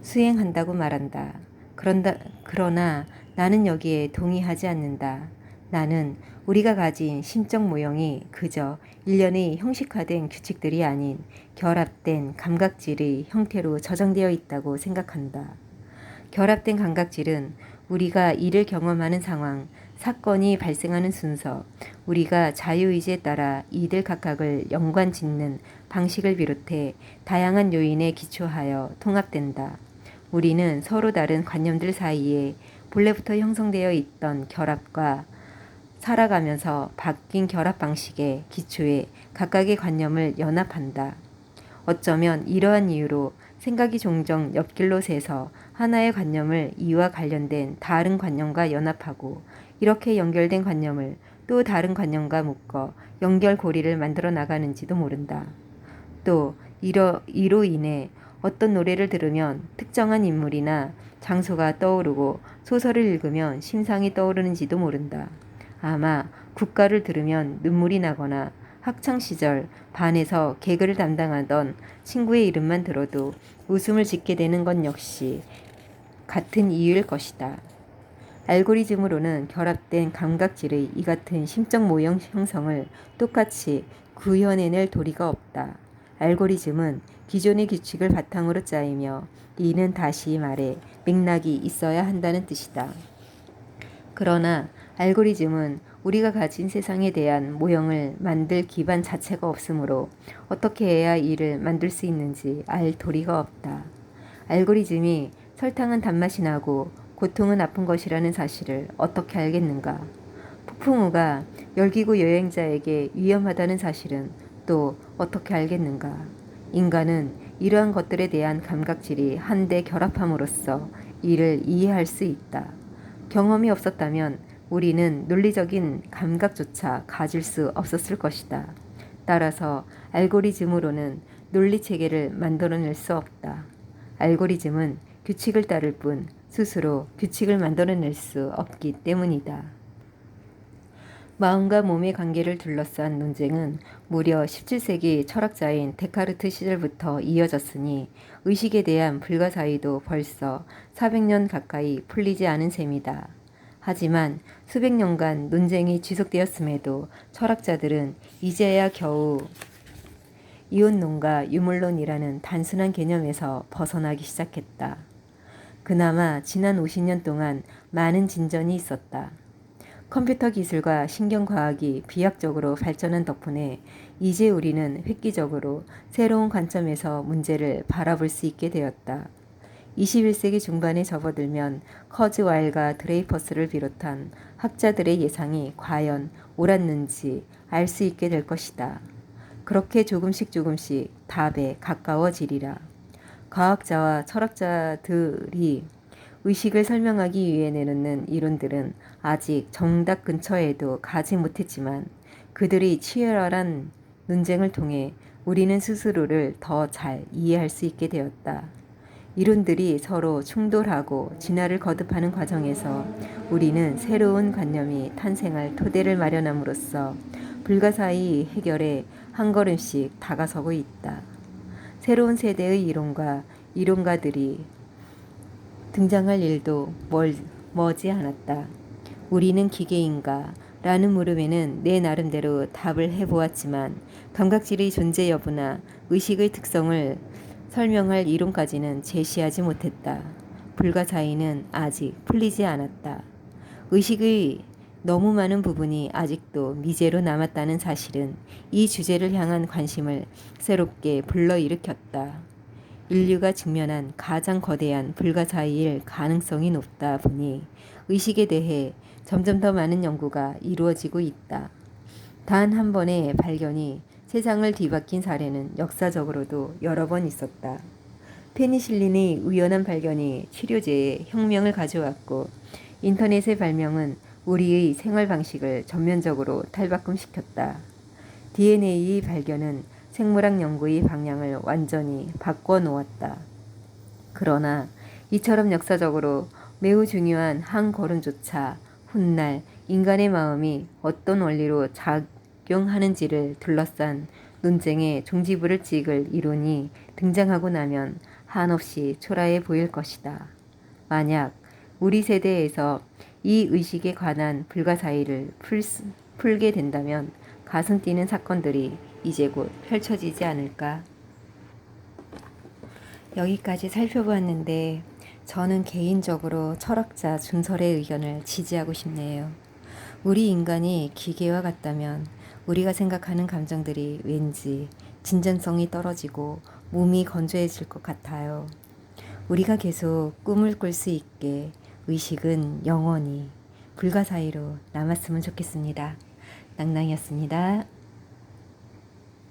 수행한다고 말한다. 그러나 나는 여기에 동의하지 않는다. 나는 우리가 가진 심적 모형이 그저 일련의 형식화된 규칙들이 아닌 결합된 감각질의 형태로 저장되어 있다고 생각한다. 결합된 감각질은 우리가 이를 경험하는 상황, 사건이 발생하는 순서, 우리가 자유의지에 따라 이들 각각을 연관 짓는 방식을 비롯해 다양한 요인에 기초하여 통합된다. 우리는 서로 다른 관념들 사이에 본래부터 형성되어 있던 결합과 살아가면서 바뀐 결합 방식의 기초에 각각의 관념을 연합한다. 어쩌면 이러한 이유로 생각이 종종 옆길로 새서 하나의 관념을 이와 관련된 다른 관념과 연합하고 이렇게 연결된 관념을 또 다른 관념과 묶어 연결고리를 만들어 나가는지도 모른다. 또 이로 인해 어떤 노래를 들으면 특정한 인물이나 장소가 떠오르고 소설을 읽으면 심상이 떠오르는지도 모른다. 아마 국가를 들으면 눈물이 나거나 학창시절 반에서 개그를 담당하던 친구의 이름만 들어도 웃음을 짓게 되는 건 역시 같은 이유일 것이다. 알고리즘으로는 결합된 감각질의 이 같은 심적 모형 형성을 똑같이 구현해낼 도리가 없다. 알고리즘은 기존의 규칙을 바탕으로 짜이며 이는 다시 말해 맥락이 있어야 한다는 뜻이다. 그러나 알고리즘은 우리가 가진 세상에 대한 모형을 만들 기반 자체가 없으므로 어떻게 해야 이를 만들 수 있는지 알 도리가 없다. 알고리즘이 설탕은 단맛이 나고 고통은 아픈 것이라는 사실을 어떻게 알겠는가? 폭풍우가 열기구 여행자에게 위험하다는 사실은 또 어떻게 알겠는가? 인간은 이러한 것들에 대한 감각질이 한데 결합함으로써 이를 이해할 수 있다. 경험이 없었다면 우리는 논리적인 감각조차 가질 수 없었을 것이다. 따라서 알고리즘으로는 논리체계를 만들어낼 수 없다. 알고리즘은 규칙을 따를 뿐 스스로 규칙을 만들어낼 수 없기 때문이다. 마음과 몸의 관계를 둘러싼 논쟁은 무려 17세기 철학자인 데카르트 시절부터 이어졌으니 의식에 대한 불가사의도 벌써 400년 가까이 풀리지 않은 셈이다. 하지만 수백 년간 논쟁이 지속되었음에도 철학자들은 이제야 겨우 이혼론과 유물론이라는 단순한 개념에서 벗어나기 시작했다. 그나마 지난 50년 동안 많은 진전이 있었다. 컴퓨터 기술과 신경과학이 비약적으로 발전한 덕분에 이제 우리는 획기적으로 새로운 관점에서 문제를 바라볼 수 있게 되었다. 21세기 중반에 접어들면 커즈와일과 드레이퍼스를 비롯한 학자들의 예상이 과연 옳았는지 알 수 있게 될 것이다. 그렇게 조금씩 답에 가까워지리라. 과학자와 철학자들이 의식을 설명하기 위해 내놓는 이론들은 아직 정답 근처에도 가지 못했지만 그들이 치열한 논쟁을 통해 우리는 스스로를 더 잘 이해할 수 있게 되었다. 이론들이 서로 충돌하고 진화를 거듭하는 과정에서 우리는 새로운 관념이 탄생할 토대를 마련함으로써 불가사의 해결에 한 걸음씩 다가서고 있다. 새로운 세대의 이론과 이론가들이 등장할 일도 머지 않았다. 우리는 기계인가? 라는 물음에는 내 나름대로 답을 해보았지만 감각질의 존재 여부나 의식의 특성을 설명할 이론까지는 제시하지 못했다. 불가사의는 아직 풀리지 않았다. 의식의 너무 많은 부분이 아직도 미제로 남았다는 사실은 이 주제를 향한 관심을 새롭게 불러일으켰다. 인류가 직면한 가장 거대한 불가사의일 가능성이 높다 보니 의식에 대해 점점 더 많은 연구가 이루어지고 있다. 단 한 번의 발견이 세상을 뒤바뀐 사례는 역사적으로도 여러 번 있었다. 페니실린의 우연한 발견이 치료제에 혁명을 가져왔고 인터넷의 발명은 우리의 생활 방식을 전면적으로 탈바꿈시켰다. DNA의 발견은 생물학 연구의 방향을 완전히 바꿔놓았다. 그러나 이처럼 역사적으로 매우 중요한 한 걸음조차 훗날 인간의 마음이 어떤 원리로 작용하는지를 둘러싼 논쟁에 종지부를 찍을 이론이 등장하고 나면 한없이 초라해 보일 것이다. 만약 우리 세대에서 이 의식에 관한 불가사의를 풀게 된다면 가슴 뛰는 사건들이 이제 곧 펼쳐지지 않을까? 여기까지 살펴보았는데 저는 개인적으로 철학자 준설의 의견을 지지하고 싶네요. 우리 인간이 기계와 같다면 우리가 생각하는 감정들이 왠지 진정성이 떨어지고 몸이 건조해질 것 같아요. 우리가 계속 꿈을 꿀 수 있게 의식은 영원히 불가사의로 남았으면 좋겠습니다. 낭낭이었습니다.